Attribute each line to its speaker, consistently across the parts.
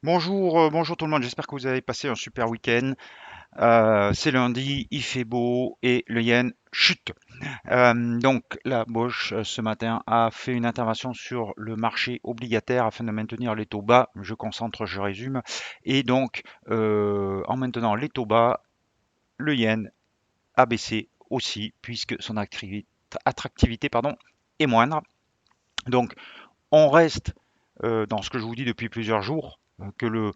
Speaker 1: Bonjour, bonjour tout le monde, j'espère que vous avez passé un super week-end. C'est lundi, il fait beau et le yen chute. Donc la Bourse ce matin a fait une intervention sur le marché obligataire afin de maintenir les taux bas. Je concentre, je résume. Et donc en maintenant les taux bas, le yen a baissé aussi puisque son attractivité pardon, est moindre. Donc on reste dans ce que je vous dis depuis plusieurs jours, que le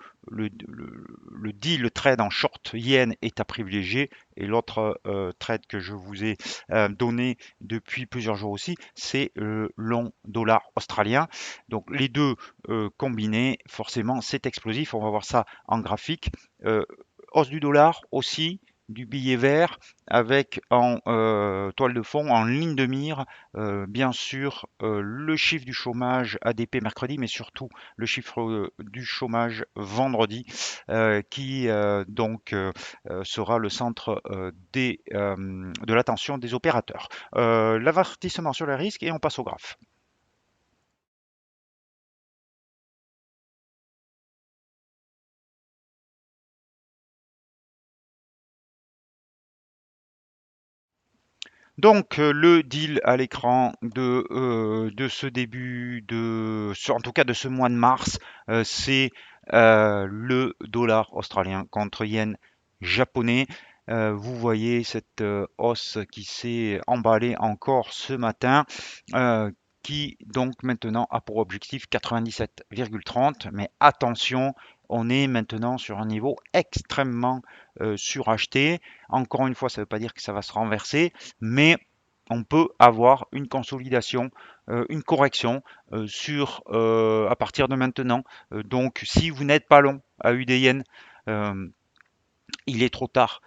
Speaker 1: deal, le trade en short yen est à privilégier. Et l'autre trade que je vous ai donné depuis plusieurs jours aussi, c'est long dollar australien. Donc les deux combinés, forcément, c'est explosif. On va voir ça en graphique. Euh, Hausse du dollar aussi, du billet vert avec en toile de fond, en ligne de mire, bien sûr, le chiffre du chômage ADP mercredi, mais surtout le chiffre du chômage vendredi, qui sera le centre de l'attention des opérateurs. L'avertissement sur les risques et on passe au graphe. Donc le deal à l'écran de ce en tout cas de ce mois de mars, c'est le dollar australien contre yen japonais. Vous voyez cette hausse qui s'est emballée encore ce matin, euh, qui donc maintenant a pour objectif 97,30. Mais attention, on est maintenant sur un niveau extrêmement suracheté. Encore une fois, ça ne veut pas dire que ça va se renverser, mais on peut avoir une consolidation, une correction à partir de maintenant. Donc, si vous n'êtes pas long à UDN, euh, il est trop tard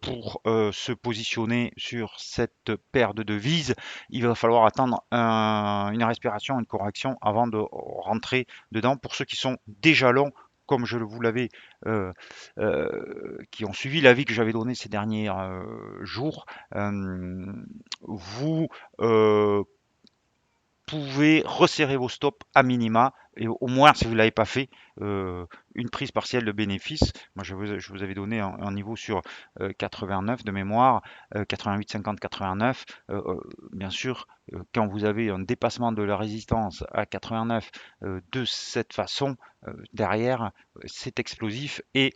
Speaker 1: pour se positionner sur cette paire de devises. Il va falloir attendre une respiration, une correction avant de rentrer dedans. Pour ceux qui sont déjà longs, comme je vous l'avais, euh, qui ont suivi l'avis que j'avais donné ces derniers jours, euh, vous pouvez resserrer vos stops à minima et au moins si vous ne l'avez pas fait, une prise partielle de bénéfice. Moi je vous avais donné un niveau sur 89 de mémoire, 88, 50, 89. Bien sûr, quand vous avez un dépassement de la résistance à 89 de cette façon, derrière, c'est explosif et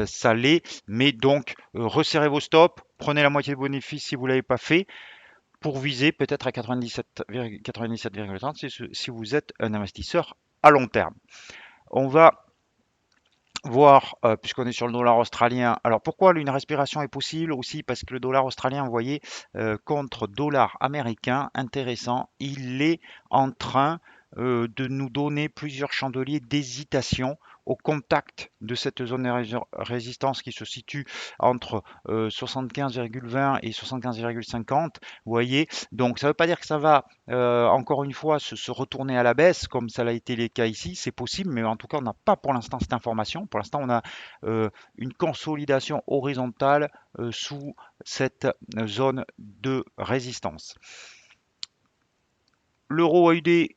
Speaker 1: ça l'est. Mais donc, resserrez vos stops, prenez la moitié de bénéfice si vous ne l'avez pas fait pour viser peut-être à 97,30 si vous êtes un investisseur à long terme. On va voir, puisqu'on est sur le dollar australien, alors pourquoi une respiration est possible aussi parce que le dollar australien, vous voyez, contre dollar américain, intéressant, il est en train de nous donner plusieurs chandeliers d'hésitation au contact de cette zone de résistance qui se situe entre 75,20 et 75,50. Vous voyez, donc ça ne veut pas dire que ça va encore une fois se retourner à la baisse comme ça a été le cas ici. C'est possible, mais en tout cas, on n'a pas pour l'instant cette information. Pour l'instant, on a une consolidation horizontale sous cette zone de résistance. L'euro AUD,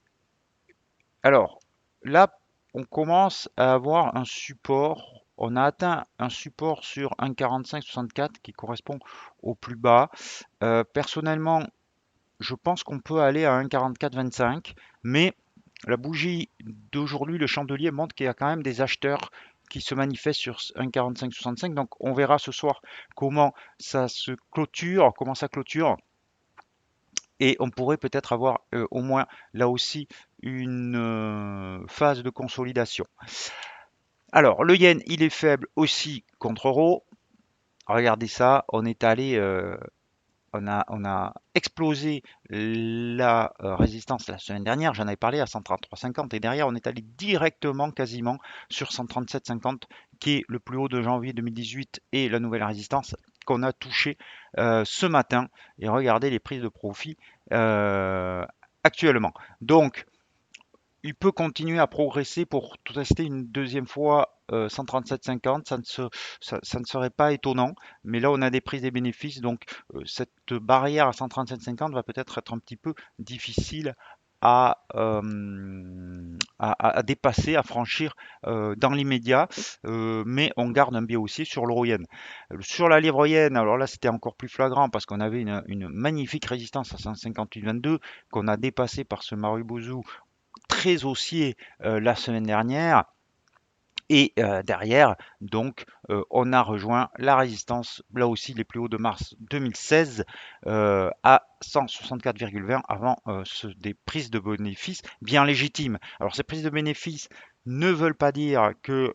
Speaker 1: alors là, on commence à avoir un support. On a atteint un support sur 1,4564 qui correspond au plus bas. Personnellement, je pense qu'on peut aller à 1,4425, mais la bougie d'aujourd'hui, le chandelier montre qu'il y a quand même des acheteurs qui se manifestent sur 1,4565. Donc on verra ce soir comment ça se clôture, comment ça clôture. Et on pourrait peut-être avoir au moins là aussi une phase de consolidation. Alors le yen, il est faible aussi contre euro. Regardez ça, on est allé on a explosé la résistance la semaine dernière, j'en avais parlé à 133,50 et derrière on est allé directement quasiment sur 137,50 qui est le plus haut de janvier 2018 et la nouvelle résistance qu'on a touché ce matin. Et regardez les prises de profit euh, actuellement. Donc il peut continuer à progresser pour tester une deuxième fois 137,50, ça ne serait pas étonnant, mais là on a des prises et bénéfices, donc cette barrière à 137,50 va peut-être être un petit peu difficile à, à dépasser, à franchir dans l'immédiat, mais on garde un biais haussier sur l'euro-yen. Sur la livre-yen, alors là c'était encore plus flagrant parce qu'on avait une magnifique résistance à 158,22 qu'on a dépassé par ce Marubozu très haussier la semaine dernière. Et derrière, donc, on a rejoint la résistance, là aussi les plus hauts de mars 2016 à 164,20 avant des prises de bénéfices bien légitimes. Alors ces prises de bénéfices ne veulent pas dire que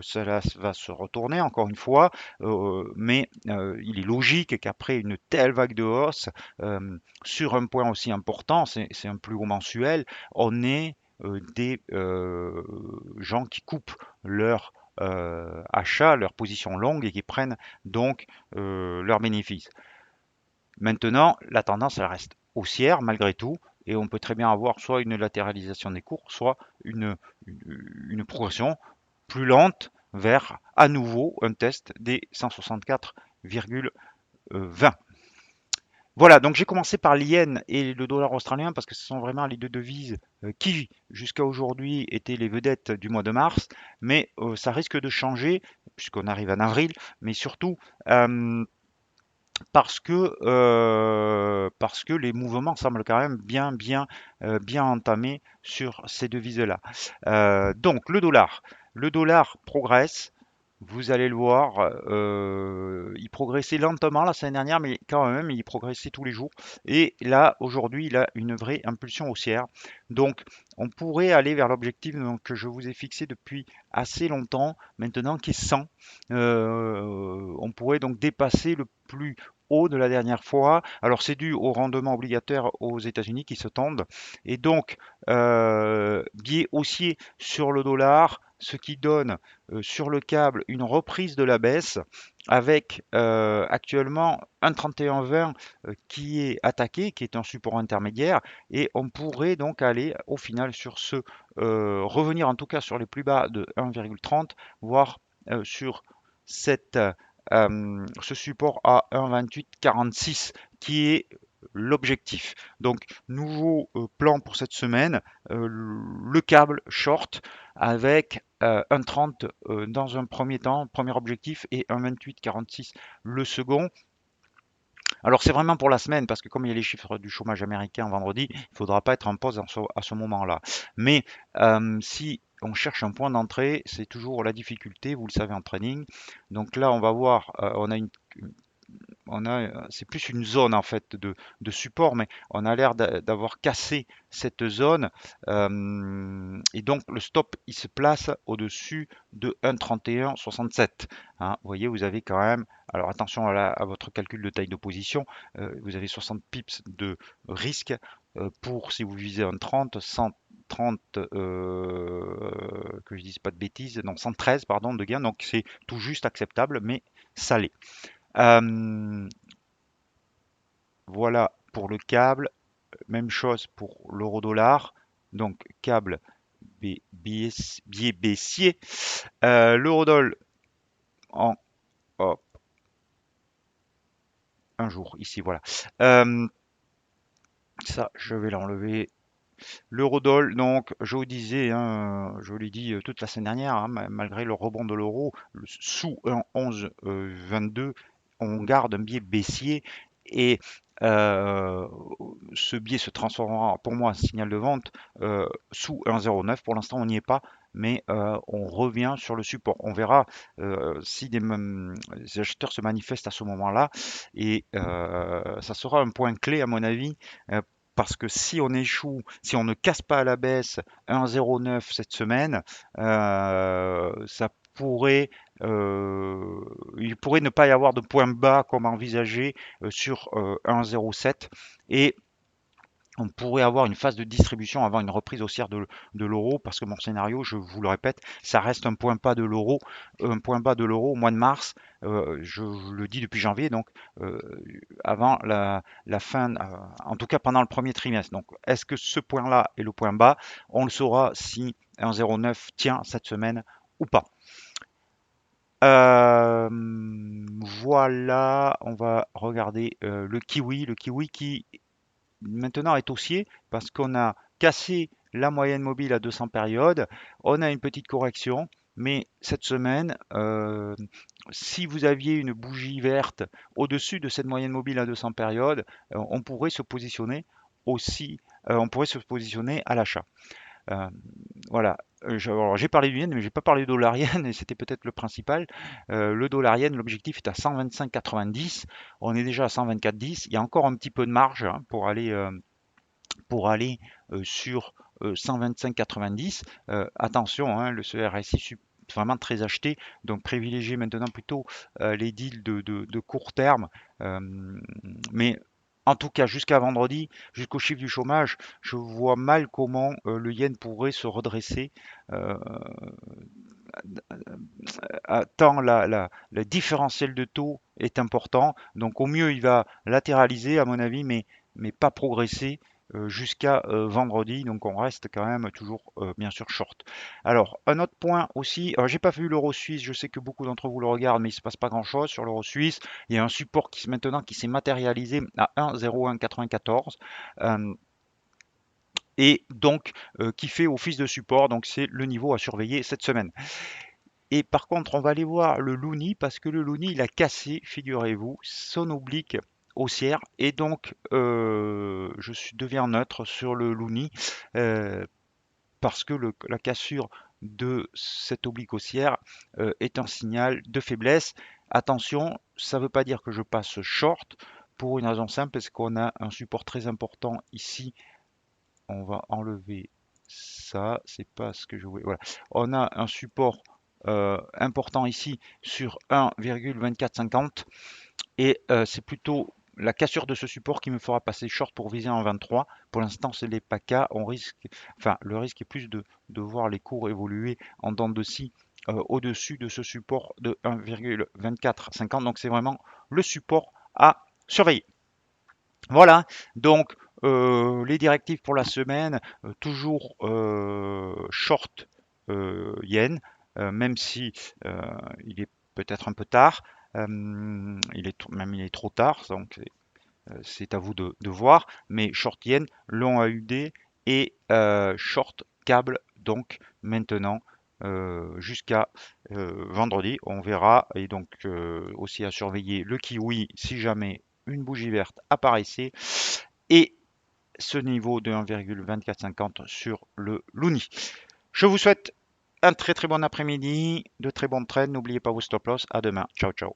Speaker 1: cela va se retourner, encore une fois, mais il est logique qu'après une telle vague de hausse, sur un point aussi important, c'est un plus haut mensuel, on ait des gens qui coupent leur achat, leur position longue et qui prennent donc leurs bénéfices. Maintenant, la tendance, elle reste haussière malgré tout, et on peut très bien avoir soit une latéralisation des cours, soit une progression plus lente vers à nouveau un test des 164,20. Voilà, donc j'ai commencé par l'yen et le dollar australien parce que ce sont vraiment les deux devises qui, jusqu'à aujourd'hui, étaient les vedettes du mois de mars, mais ça risque de changer puisqu'on arrive en avril, mais surtout euh, parce que les mouvements semblent quand même bien entamés sur ces devises-là. Donc le dollar progresse. Vous allez le voir, il progressait lentement la semaine dernière, mais quand même, il progressait tous les jours. Et là, aujourd'hui, il a une vraie impulsion haussière. Donc, on pourrait aller vers l'objectif donc, que je vous ai fixé depuis assez longtemps, maintenant qui est 100. On pourrait donc dépasser le plus haut de la dernière fois. Alors, c'est dû au rendement obligataire aux États-Unis qui se tendent. Et donc, biais haussier sur le dollar, ce qui donne sur le câble une reprise de la baisse avec actuellement un 31,20 qui est attaqué, qui est un support intermédiaire, et on pourrait donc aller au final sur revenir en tout cas sur les plus bas de 1,30, voire sur cette, ce support à 1,2846 qui est l'objectif. Donc, nouveau plan pour cette semaine, le câble short avec 1,30 dans un premier temps, premier objectif, et 1,2846 le second. Alors c'est vraiment pour la semaine, parce que comme il y a les chiffres du chômage américain vendredi, il ne faudra pas être en pause à ce moment-là. Mais si on cherche un point d'entrée, c'est toujours la difficulté, vous le savez en trading. Donc là, on va voir, c'est plus une zone en fait de support, mais on a l'air d'avoir cassé cette zone. Et donc le stop, il se place au-dessus de 1,3167. Hein. Vous voyez, vous avez quand même, alors attention à votre calcul de taille d'opposition, vous avez 60 pips de risque pour si vous visez un 30, 130, que je dise pas de bêtises, non 113 pardon de gain, donc c'est tout juste acceptable, mais salé. Euh, voilà pour le câble. Même chose pour l'euro-dollar. Donc câble biais baissier. L'eurodoll en hop, un jour ici, voilà. Euh, Ça, je vais l'enlever. L'eurodoll, donc, je vous disais, hein, je vous l'ai dit toute la semaine dernière, hein, malgré le rebond de l'euro, sous 1,1122, on garde un biais baissier et euh, ce biais se transformera pour moi en signal de vente sous 1,09. Pour l'instant, on n'y est pas, mais on revient sur le support. On verra si des acheteurs se manifestent à ce moment-là et ça sera un point clé à mon avis parce que si on échoue, si on ne casse pas à la baisse 1,09 cette semaine, ça pourrait, il pourrait ne pas y avoir de point bas comme envisagé sur 1,07 et on pourrait avoir une phase de distribution avant une reprise haussière de l'euro parce que mon scénario, je vous le répète, ça reste un point bas de l'euro, au mois de mars. Je le dis depuis janvier, donc euh, avant la fin, en tout cas pendant le premier trimestre. Donc, est-ce que ce point-là est le point bas? On le saura si 1,09 tient cette semaine ou pas. Euh, voilà, on va regarder le kiwi qui maintenant est haussier parce qu'on a cassé la moyenne mobile à 200 périodes. On a une petite correction, mais cette semaine, si vous aviez une bougie verte au-dessus de cette moyenne mobile à 200 périodes, on pourrait se positionner aussi, on pourrait se positionner à l'achat. Euh, voilà. Alors, j'ai parlé du yen, mais j'ai pas parlé du dollar yen, et c'était peut-être le principal. Le dollar yen, l'objectif est à 125,90. On est déjà à 124,10. Il y a encore un petit peu de marge, hein, pour aller sur 125,90. Attention, hein, ce RSI vraiment très acheté, donc privilégiez maintenant plutôt les deals de court terme. Euh, mais en tout cas, jusqu'à vendredi, jusqu'au chiffre du chômage, je vois mal comment le yen pourrait se redresser. euh, Tant le différentiel de taux est important. Donc au mieux, il va latéraliser, à mon avis, mais pas progresser jusqu'à vendredi. Donc on reste quand même toujours, bien sûr, short. Alors, un autre point aussi, j'ai pas vu l'euro suisse, je sais que beaucoup d'entre vous le regardent, mais il se passe pas grand-chose sur l'euro suisse. Il y a un support maintenant qui s'est matérialisé à 1,0194. Euh, et donc qui fait office de support, donc c'est le niveau à surveiller cette semaine. Et par contre, on va aller voir le Luni parce que le Luni, il a cassé, figurez-vous, son oblique haussière. Et donc, deviens neutre sur le Luni euh, parce que la cassure de cette oblique haussière est un signal de faiblesse. Attention, ça ne veut pas dire que je passe short pour une raison simple, parce qu'on a un support très important ici. On va enlever ça, c'est pas ce que je voulais. Voilà. On a un support important ici sur 1,2450 et c'est plutôt la cassure de ce support qui me fera passer short pour viser en 23. Pour l'instant, ce n'est pas cas. Le risque est plus de voir les cours évoluer en dents de scie au-dessus de ce support de 1,2450. Donc c'est vraiment le support à surveiller. Voilà, donc les directives pour la semaine, toujours short yen, même si il est peut-être un peu tard, il est trop tard, donc c'est à vous de voir, mais short yen, long AUD et short câble, donc maintenant jusqu'à vendredi, on verra, et donc aussi à surveiller le kiwi si jamais une bougie verte apparaissait, et ce niveau de 1,2450 sur le Luni. Je vous souhaite un très très bon après-midi, de très bonnes trades. N'oubliez pas vos stop loss. À demain. Ciao, ciao.